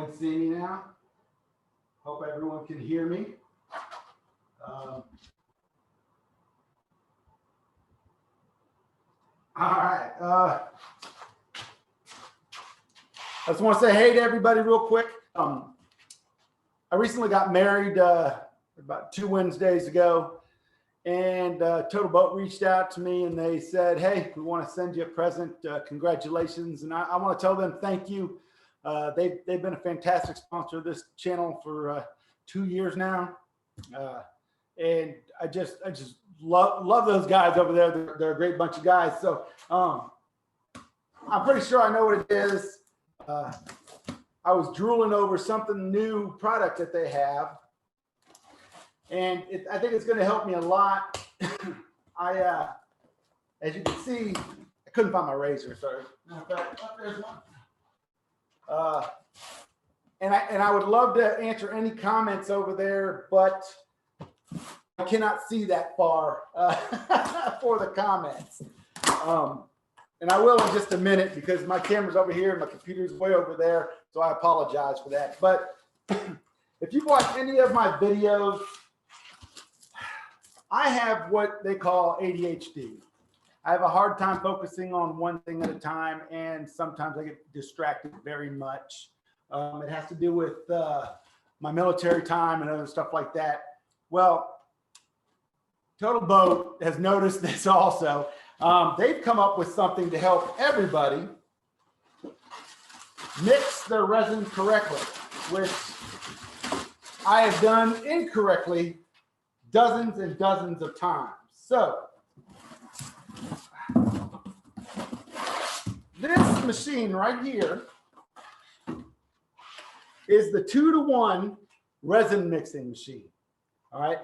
everyone can see me now. Hope everyone can hear me. All right. I just want to say hey to everybody real quick. I recently got married about 2 Wednesdays ago, and TotalBoat reached out to me and they said, hey, we want to send you a present. Congratulations. And I want to tell them thank you. They've been a fantastic sponsor of this channel for 2 years now. And I just love those guys over there. They're a great bunch of guys. So I'm pretty sure I know what it is. I was drooling over something new product that they have. And I think it's going to help me a lot. As you can see, I couldn't find my razor. Sorry. There's one. And I would love to answer any comments over there, but I cannot see that far for the comments. And I will in just a minute because my camera's over here and my computer's way over there. So I apologize for that. But if you've watched any of my videos, I have what they call ADHD. I have a hard time focusing on one thing at a time, and sometimes I get distracted very much. It has to do with my military time and other stuff like that. Well, TotalBoat has noticed this also. They've come up with something to help everybody mix their resin correctly, which I have done incorrectly dozens and dozens of times. So this machine right here is the 2-to-1 resin mixing machine. All right,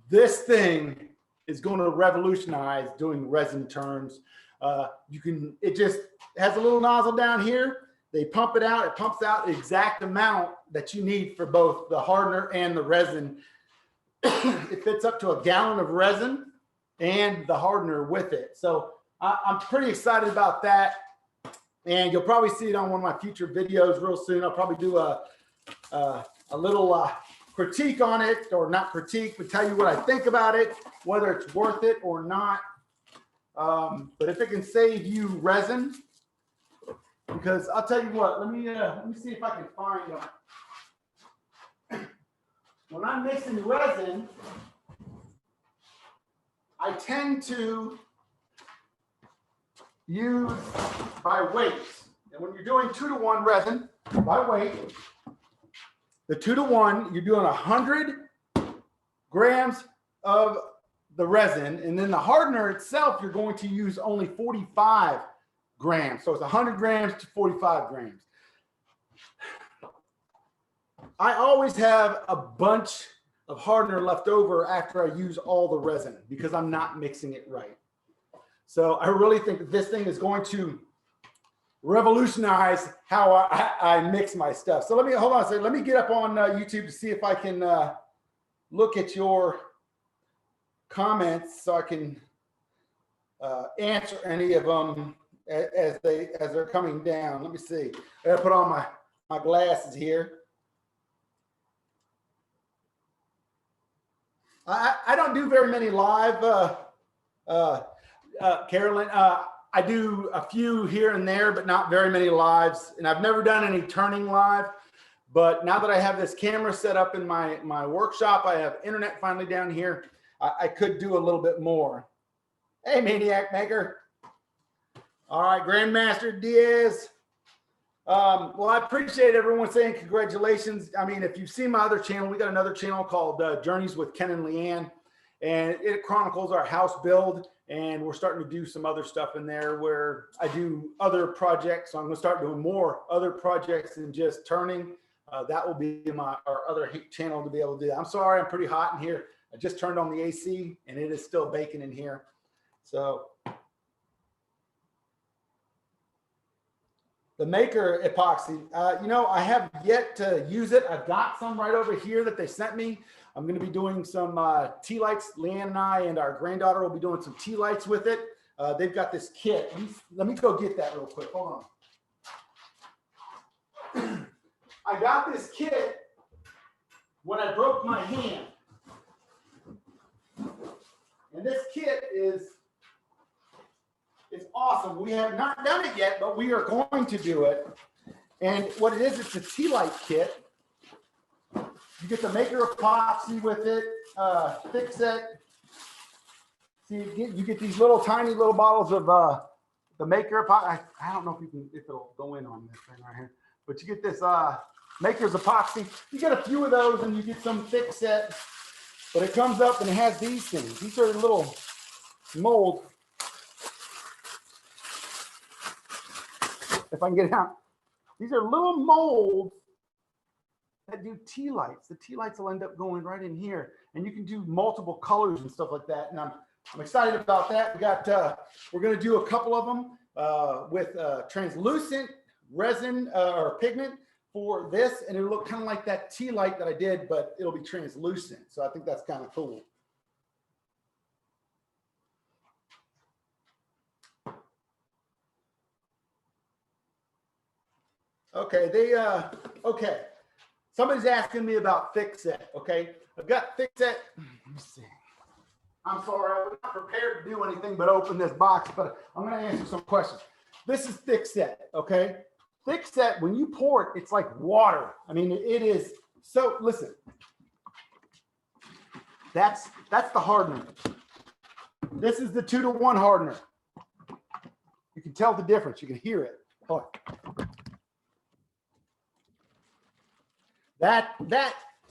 this thing is going to revolutionize doing resin turns. It just has a little nozzle down here. They pump it out. It pumps out the exact amount that you need for both the hardener and the resin. It fits up to a gallon of resin and the hardener with it. So I'm pretty excited about that. And you'll probably see it on one of my future videos real soon. I'll probably do a little critique on it, or not critique, but tell you what I think about it, whether it's worth it or not. But if it can save you resin, because I'll tell you what, let me see if I can find them. When I'm mixing resin, I tend to use by weight. And when you're doing 2-to-1 resin by weight, the 2-to-1, you're doing 100 grams of the resin, and then the hardener itself, you're going to use only 45 grams. So it's 100 grams to 45 grams. I always have a bunch of hardener left over after I use all the resin because I'm not mixing it right. So I really think that this thing is going to revolutionize how I mix my stuff. So hold on a second. Let me get up on YouTube to see if I can look at your comments so I can answer any of them as they're coming down. Let me see. I gotta put on my glasses here. I don't do very many live, Carolyn. I do a few here and there, but not very many lives. And I've never done any turning live. But now that I have this camera set up in my workshop, I have internet finally down here, I could do a little bit more. Hey, Maniac Maker. All right, Grandmaster Diaz. Well, I appreciate everyone saying congratulations. I mean, if you've seen my other channel, we got another channel called Journeys with Ken and Leanne, and it chronicles our house build. And we're starting to do some other stuff in there where I do other projects. So I'm going to start doing more other projects than just turning. That will be our other channel to be able to do that. I'm sorry, I'm pretty hot in here. I just turned on the AC and it is still baking in here. So the Maker epoxy, I have yet to use it. I've got some right over here that they sent me. I'm going to be doing some tea lights. Leanne and I and our granddaughter will be doing some tea lights with it. They've got this kit. Let me go get that real quick. Hold on. I got this kit when I broke my hand. And this kit is awesome. We have not done it yet, but we are going to do it. And what it is, it's a tea light kit. You get the maker epoxy with it, fix it. So you get these little tiny little bottles of the maker epoxy. I don't know if it'll go in on this thing right here, but you get this maker's epoxy. You get a few of those and you get some fix it, but it comes up and it has these things. These are little molds. If I can get it out. These are little molds that do tea lights. The tea lights will end up going right in here, and you can do multiple colors and stuff like that. And I'm excited about that. We're going to do a couple of them with translucent resin or pigment for this, and it'll look kind of like that tea light that I did, but it'll be translucent. So I think that's kind of cool. Okay, okay. Somebody's asking me about fix it. Okay, I've got fix it. Let me see. I'm sorry, I was not prepared to do anything but open this box, but I'm going to answer some questions. This is fix it. Okay, fix it. When you pour it, it's like water. I mean, it is. So listen, that's the hardener. This is the 2-to-1 hardener. You can tell the difference. You can hear it. Hold on.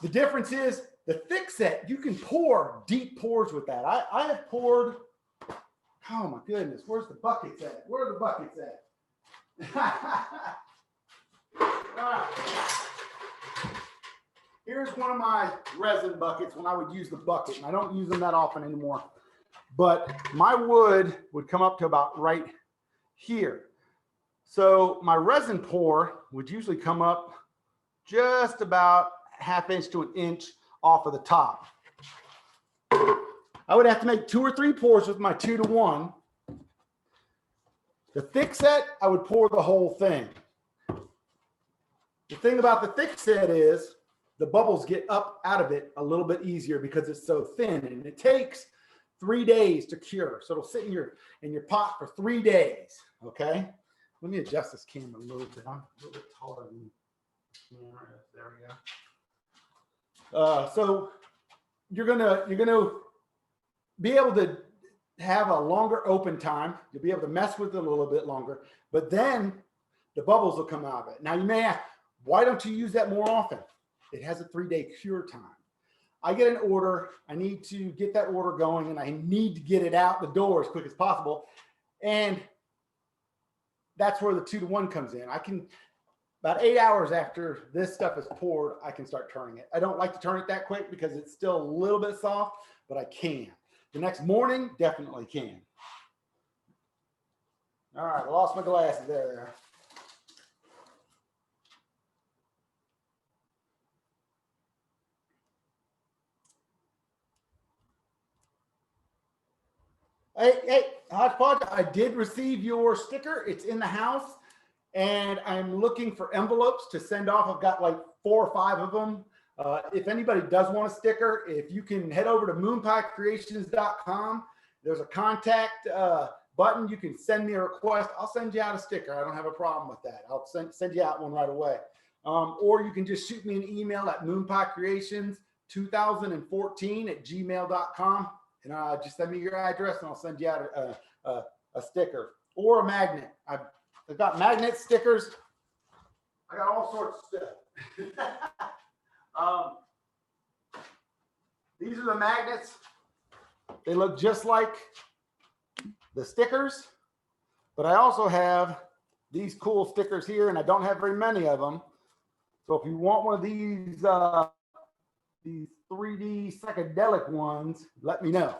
The difference is the thick set, you can pour deep pours with that. I have poured, oh my goodness, where's the buckets at? Where are the buckets at? Here's one of my resin buckets when I would use the bucket, and I don't use them that often anymore. But my wood would come up to about right here. So my resin pour would usually come up just about 1/2 inch to 1 inch off of the top. I would have to make 2 or 3 pours with my 2-to-1. The thick set, I would pour the whole thing. The thing about the thick set is the bubbles get up out of it a little bit easier because it's so thin, and it takes 3 days to cure. So it'll sit in your pot for 3 days. Okay. Let me adjust this camera a little bit. I'm a little bit taller than you. There we go. So you're gonna be able to have a longer open time. You'll be able to mess with it a little bit longer, but then the bubbles will come out of it. Now you may ask, why don't you use that more often? It has a 3-day cure time. I get an order. I need to get that order going, and I need to get it out the door as quick as possible. And that's where the 2-to-1 comes in. I can. About 8 hours after this stuff is poured, I can start turning it. I don't like to turn it that quick because it's still a little bit soft, but I can. The next morning, definitely can. All right, I lost my glasses there. Hey, Hodgepodge, I did receive your sticker. It's in the house. And I'm looking for envelopes to send off. I've got like 4 or 5 of them. If anybody does want a sticker, if you can head over to moonpiecreations.com, there's a contact button. You can send me a request. I'll send you out a sticker. I don't have a problem with that. I'll send you out one right away. Or you can just shoot me an email at moonpiecreations2014@gmail.com. And just send me your address and I'll send you out a sticker or a magnet. I've got magnet stickers. I got all sorts of stuff. These are the magnets. They look just like the stickers, but I also have these cool stickers here, and I don't have very many of them. So if you want one of these 3D psychedelic ones, let me know.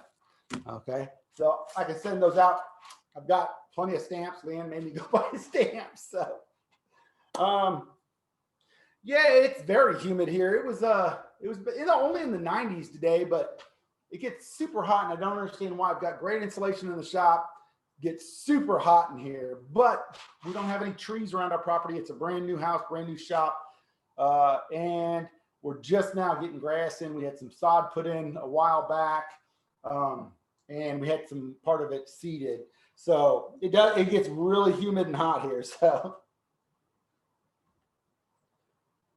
Okay, so I can send those out. I've got plenty of stamps. Leanne made me go buy stamps. So, yeah, it's very humid here. It was only in the 90s today, but it gets super hot, and I don't understand why. I've got great insulation in the shop. It gets super hot in here, but we don't have any trees around our property. It's a brand new house, brand new shop. and we're just now getting grass in. We had some sod put in a while back, and we had some part of it seeded. So it gets really humid and hot here. So,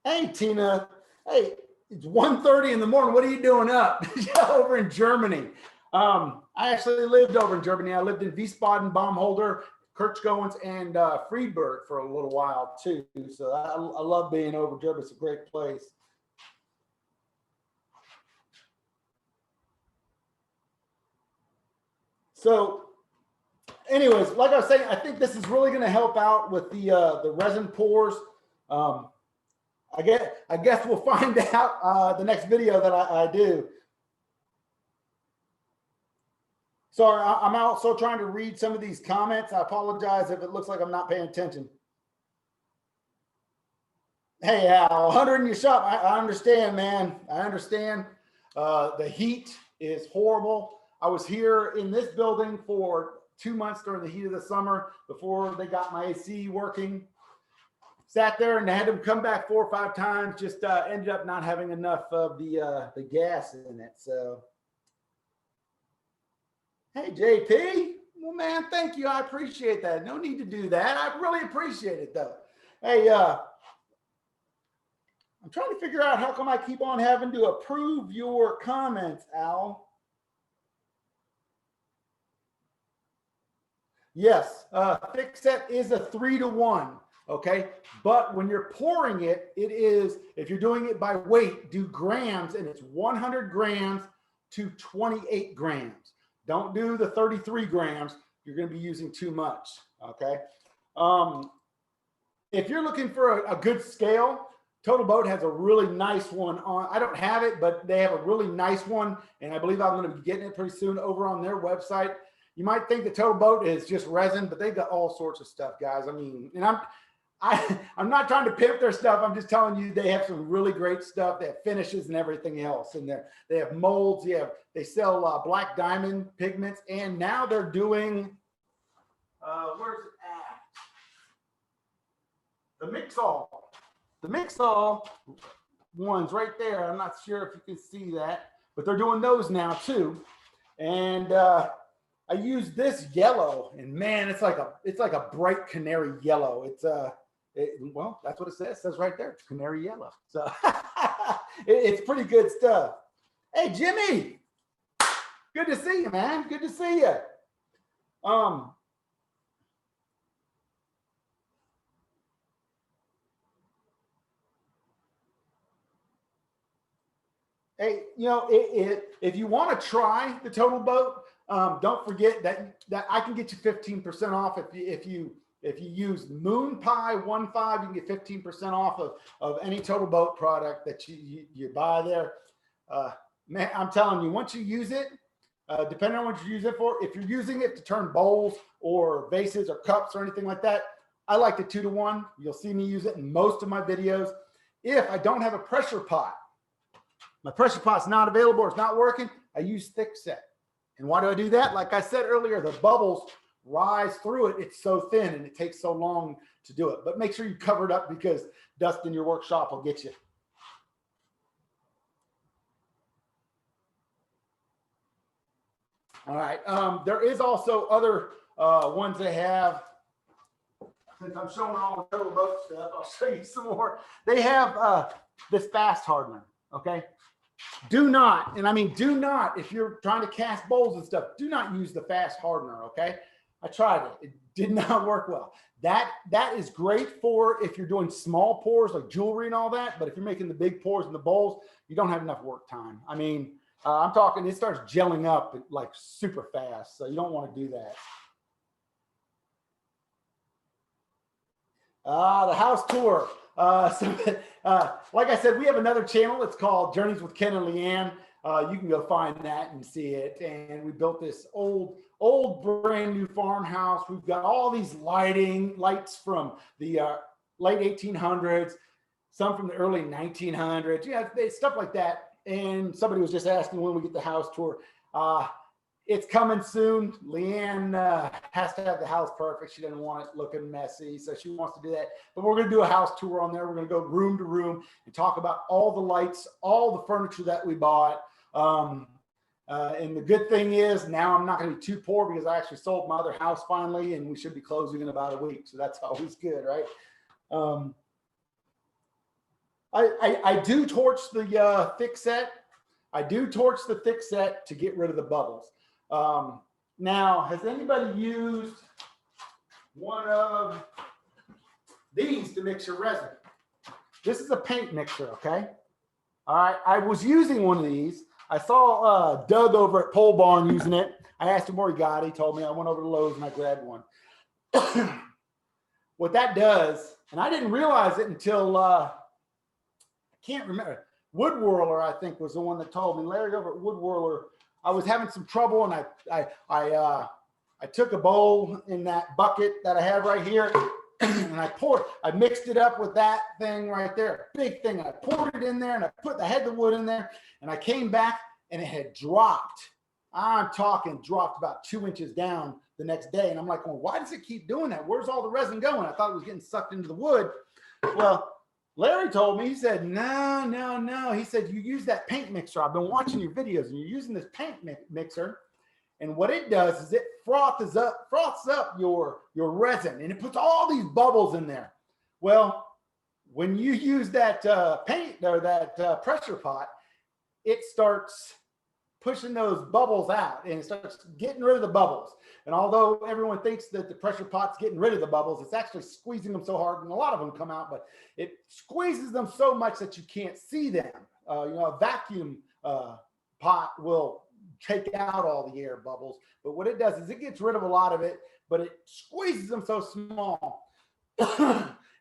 hey Tina, hey, it's 1:30 in the morning. What are you doing up over in Germany? I actually lived over in Germany. I lived in Wiesbaden, Baumholder, Kirchgoens, and Friedberg for a little while too. So I love being over Germany. It's a great place. So anyways, like I was saying, I think this is really going to help out with the resin pours. I guess we'll find out the next video that I do. Sorry, I'm also trying to read some of these comments. I apologize if it looks like I'm not paying attention. Hey, Al, 100 in your shop. I understand, man. I understand. The heat is horrible. I was here in this building for 2 months during the heat of the summer before they got my AC working. Sat there and had them come back 4 or 5 times. Just ended up not having enough of the gas in it. So, hey, JP. Well, man, thank you. I appreciate that. No need to do that. I really appreciate it, though. Hey, I'm trying to figure out how come I keep on having to approve your comments, Al. Yes, thick set is a 3-to-1, okay? But when you're pouring it, it is, if you're doing it by weight, do grams, and it's 100 grams to 28 grams. Don't do the 33 grams. You're going to be using too much, okay? If you're looking for a good scale, TotalBoat has a really nice one on. I don't have it, but they have a really nice one, and I believe I'm going to be getting it pretty soon over on their website. You might think the TotalBoat is just resin, but they've got all sorts of stuff, guys. I mean, and I'm not trying to pimp their stuff. I'm just telling you they have some really great stuff. They have finishes and everything else in there. They have molds. They sell black diamond pigments, and now they're doing where's it at? The mix-all. The mix-all ones right there. I'm not sure if you can see that, but they're doing those now too. And I use this yellow, and man, it's like a bright canary yellow. Well, that's what it says. It says right there, it's canary yellow. So it's pretty good stuff. Hey, Jimmy, good to see you, man. Good to see you. Hey, you know, if you want to try the TotalBoat, don't forget that I can get you 15% off if you use Moonpie 15. You can get 15% off of any TotalBoat product that you buy there. Man, I'm telling you, once you use it, depending on what you use it for, if you're using it to turn bowls or vases or cups or anything like that, I like the 2-to-1. You'll see me use it in most of my videos. If I don't have a pressure pot, my pressure pot's not available or it's not working, I use thick set. And why do I do that? Like I said earlier, the bubbles rise through it. It's so thin and it takes so long to do it. But make sure you cover it up because dust in your workshop will get you. All right. There is also other ones they have. Since I'm showing all the TotalBoat stuff, I'll show you some more. They have this fast hardener, okay? Do not, and I mean do not, if you're trying to cast bowls and stuff, do not use the fast hardener, okay? I tried it. It did not work well. That is great for if you're doing small pours like jewelry and all that, but if you're making the big pours in the bowls, you don't have enough work time. I mean, I'm talking, it starts gelling up like super fast, so you don't want to do that. The house tour. Like I said, we have another channel. It's called Journeys with Ken and Leanne. You can go find that and see it. And we built this old brand new farmhouse. We've got all these lights from the late 1800s, some from the early 1900s. Yeah, stuff like that. And somebody was just asking when we get the house tour. it's coming soon. Leanne has to have the house perfect. She doesn't want it looking messy, so she wants to do that. But we're going to do a house tour on there. We're going to go room to room and talk about all the lights, all the furniture that we bought. And the good thing is now I'm not going to be too poor because I actually sold my other house finally, and we should be closing in about a week. So that's always good, right? I do torch the thick set. I do torch the thick set to get rid of the bubbles. Now, has anybody used one of these to mix your resin? This is a paint mixer, okay? All right, I was using one of these. I saw Doug over at Pole Barn using it. I asked him where he got it. He told me. I went over to Lowe's and I grabbed one. What that does, and I didn't realize it until, I can't remember, Wood Whirler, I think, was the one that told me. Larry over at Wood Whirler, I was having some trouble, and I took a bowl in that bucket that I have right here, and I mixed it up with that thing right there, big thing. I poured it in there, and I had the wood in there, and I came back, and it had dropped. I'm talking dropped about 2 inches down the next day, and I'm like, well, why does it keep doing that? Where's all the resin going? I thought it was getting sucked into the wood. Well, Larry told me, he said, no. He said, you use that paint mixer. I've been watching your videos and you're using this paint mixer. And what it does is it froths up your resin, and it puts all these bubbles in there. Well, when you use that paint or that pressure pot, it starts pushing those bubbles out and it starts getting rid of the bubbles. And although everyone thinks that the pressure pot's getting rid of the bubbles, it's actually squeezing them so hard, and a lot of them come out, but it squeezes them so much that you can't see them. A vacuum pot will take out all the air bubbles, but what it does is it gets rid of a lot of it, but it squeezes them so small.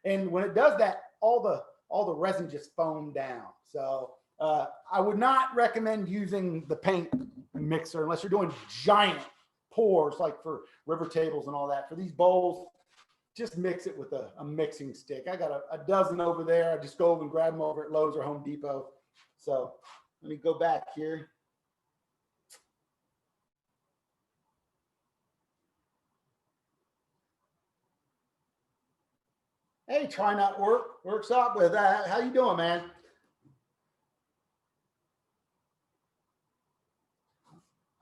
And when it does that, all the resin just foam down. So I would not recommend using the paint mixer unless you're doing giant pours like for river tables and all that. For these bowls, just mix it with a mixing stick. I got a dozen over there. I just go over and grab them over at Lowe's or Home Depot. So let me go back here. Hey, Try Not works out with that. How you doing, man?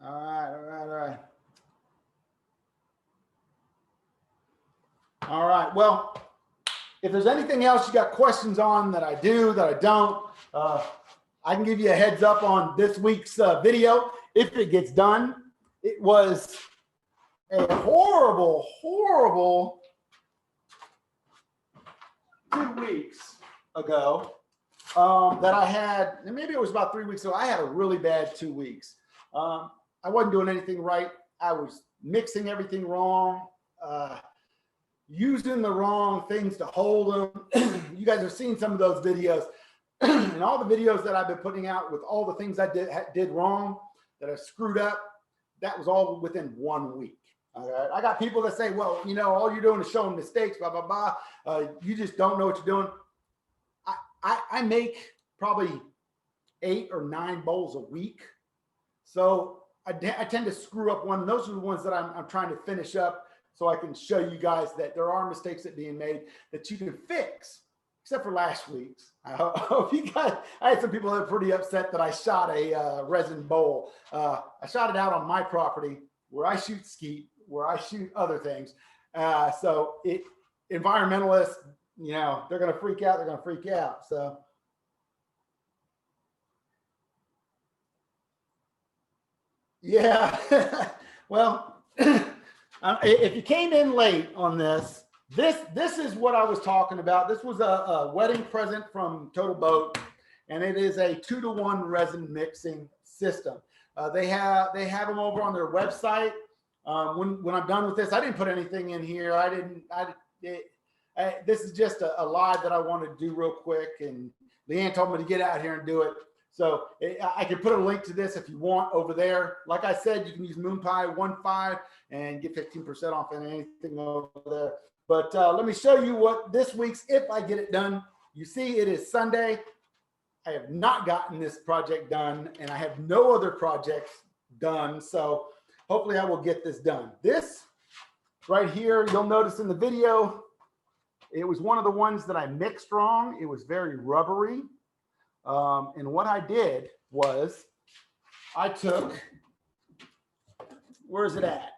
All right. All right. Well, if there's anything else you got questions on that I do, that I don't, I can give you a heads up on this week's video. If it gets done, it was a horrible 2 weeks ago that I had, and maybe it was about 3 weeks ago, I had a really bad 2 weeks. I wasn't doing anything right. I was mixing everything wrong, using the wrong things to hold them. You guys have seen some of those videos. And all the videos that I've been putting out with all the things I did wrong, that I screwed up, that was all within 1 week. All right. I got people that say, well, all you're doing is showing mistakes, blah, blah, blah. You just don't know what you're doing. I make probably 8 or 9 bowls a week. So I tend to screw up one. Those are the ones that I'm trying to finish up so I can show you guys that there are mistakes that being made that you can fix, except for last week's. I hope you guys, I had some people that were pretty upset that I shot a resin bowl. I shot it out on my property where I shoot skeet, where I shoot other things. So environmentalists, they're going to freak out. They're going to freak out. So. Yeah. Well, if you came in late on this is what I was talking about. This was a wedding present from TotalBoat, and it is a 2-to-1 resin mixing system. They have them over on their website. When I'm done with this, I didn't put anything in here. This is just a live that I wanted to do real quick, and Leanne told me to get out here and do it. So I can put a link to this if you want over there. Like I said, you can use Moonpie 15 and get 15% off on anything over there. But let me show you what this week's, if I get it done. You see, it is Sunday. I have not gotten this project done, and I have no other projects done. So hopefully I will get this done. This right here, you'll notice in the video, it was one of the ones that I mixed wrong. It was very rubbery. And what I did was I took, where's it at?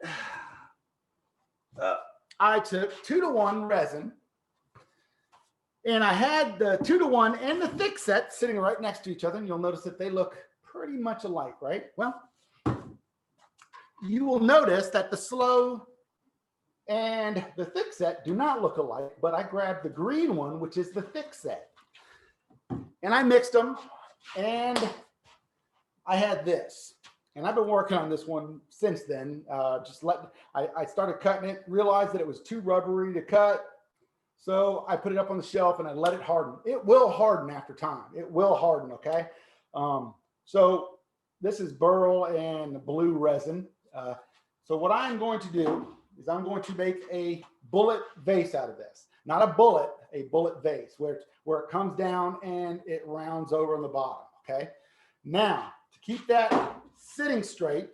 I took 2-to-1 resin, and I had the 2-to-1 and the thick set sitting right next to each other. And you'll notice that they look pretty much alike, right? Well, you will notice that the slow and the thick set do not look alike, but I grabbed the green one, which is the thick set, and I mixed them, and I had this. And I've been working on this one since then. I started cutting it, realized that it was too rubbery to cut. So I put it up on the shelf and I let it harden. It will harden after time. It will harden, okay? So this is burl and blue resin. So what I'm going to do is I'm going to make a bullet vase out of this. Not a bullet vase where it comes down and it rounds over on the bottom, okay? Now, to keep that sitting straight,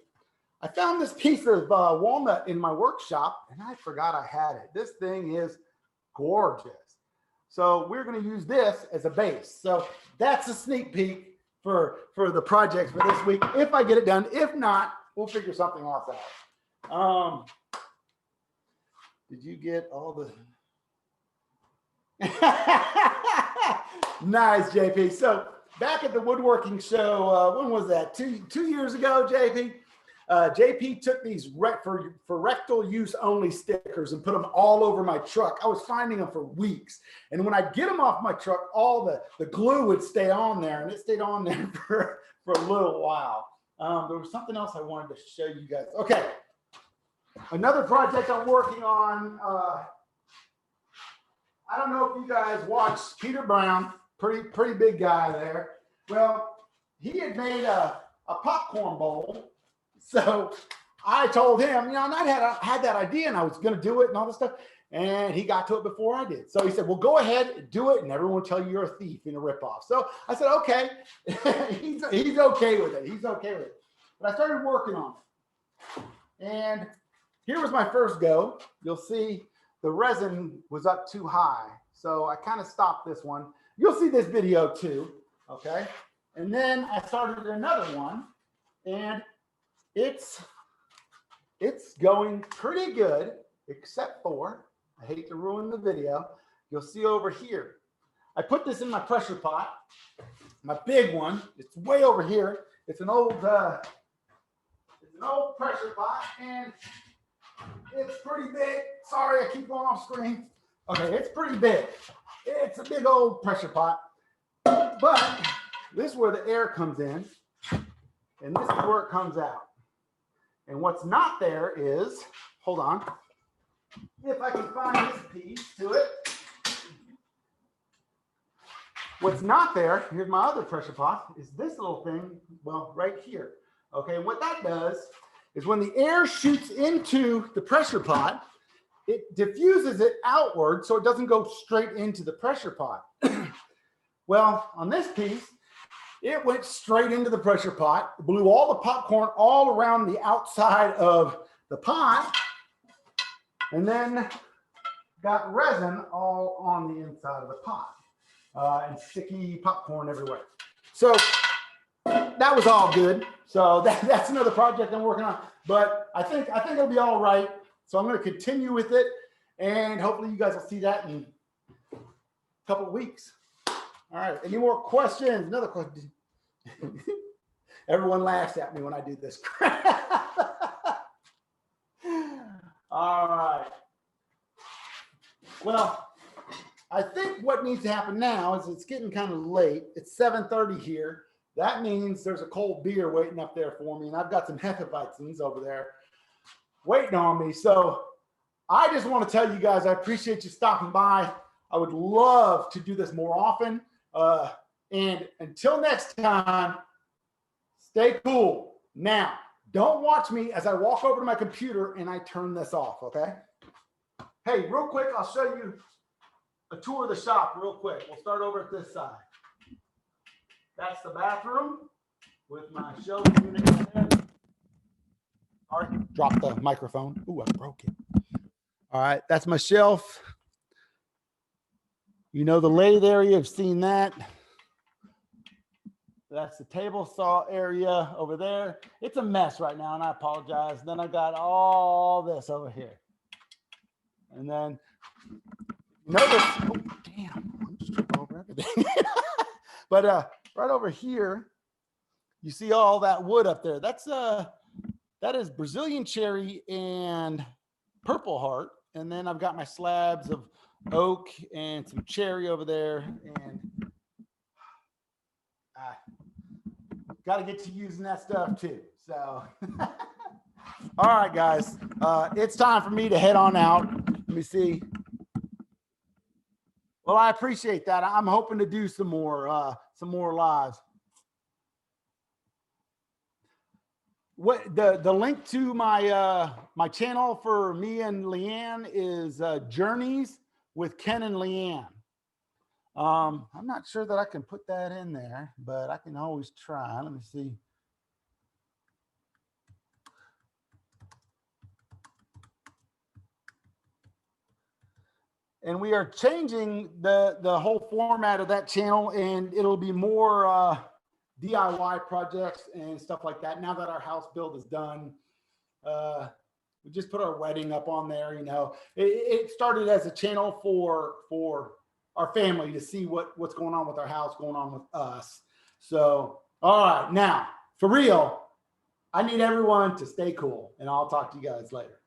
I found this piece of walnut in my workshop and I forgot I had it. This thing is gorgeous. So we're going to use this as a base. So that's a sneak peek for the project for this week, if I get it done. If not, we'll figure something else out. Did you get all the... Nice, JP. So back at the woodworking show, when was that? Two years ago, JP? JP took these for rectal use only stickers and put them all over my truck. I was finding them for weeks. And when I get them off my truck, all the glue would stay on there, and it stayed on there for a little while. There was something else I wanted to show you guys. Okay. Another project I'm working on. I don't know if you guys watched Peter Brown, pretty big guy there. Well, he had made a popcorn bowl. So I told him, and I had that idea and I was going to do it and all this stuff. And he got to it before I did. So he said, well, go ahead, do it, and everyone will tell you you're a thief and a ripoff. So I said, okay. He's okay with it. He's okay with it. But I started working on it. And here was my first go. You'll see the resin was up too high. So I kind of stopped this one. You'll see this video too, okay? And then I started another one, and it's going pretty good, except for, I hate to ruin the video, you'll see over here. I put this in my pressure pot, my big one. It's way over here. It's an old pressure pot, and it's pretty big. Sorry, I keep going off screen. Okay, it's pretty big. It's a big old pressure pot, but this is where the air comes in, and this is where it comes out. And what's not there is, hold on, if I can find this piece to it. What's not there, here's my other pressure pot, is this little thing, well, right here. Okay, and what that does is when the air shoots into the pressure pot, it diffuses it outward so it doesn't go straight into the pressure pot. Well, on this piece, it went straight into the pressure pot, blew all the popcorn all around the outside of the pot, and then got resin all on the inside of the pot, and sticky popcorn everywhere. So that was all good. So that's another project I'm working on, but I think it'll be all right. So I'm going to continue with it, and hopefully you guys will see that in a couple of weeks. All right. Any more questions? Another question. Everyone laughs at me when I do this. All right. Well, I think what needs to happen now is it's getting kind of late. It's 7:30 here. That means there's a cold beer waiting up there for me, and I've got some Hefeweizens over there waiting on me. So I just want to tell you guys, I appreciate you stopping by. I would love to do this more often. And until next time, stay cool. Now, don't watch me as I walk over to my computer and I turn this off, okay? Hey, real quick, I'll show you a tour of the shop real quick. We'll start over at this side. That's the bathroom with my show unit in there. Sorry, dropped the microphone. Ooh, I broke it. All right, that's my shelf. You know, the lathe area, I've seen that. That's the table saw area over there. It's a mess right now, and I apologize. Then I got all this over here. And then notice, oh, damn, I'm just tripping over everything. But right over here, you see all that wood up there. That is Brazilian cherry and Purple Heart. And then I've got my slabs of oak and some cherry over there. And got to get to using that stuff too. So, all right, guys, it's time for me to head on out. Let me see. Well, I appreciate that. I'm hoping to do some more lives. What the link to my my channel for me and Leanne is Journeys with Ken and Leanne. I'm not sure that I can put that in there, but I can always try. Let me see. And we are changing the whole format of that channel, and it'll be more DIY projects and stuff like that. Now that our house build is done, we just put our wedding up on there. You know, it started as a channel for our family to see what's going on with our house, going on with us. So, all right, now for real, I need everyone to stay cool, and I'll talk to you guys later.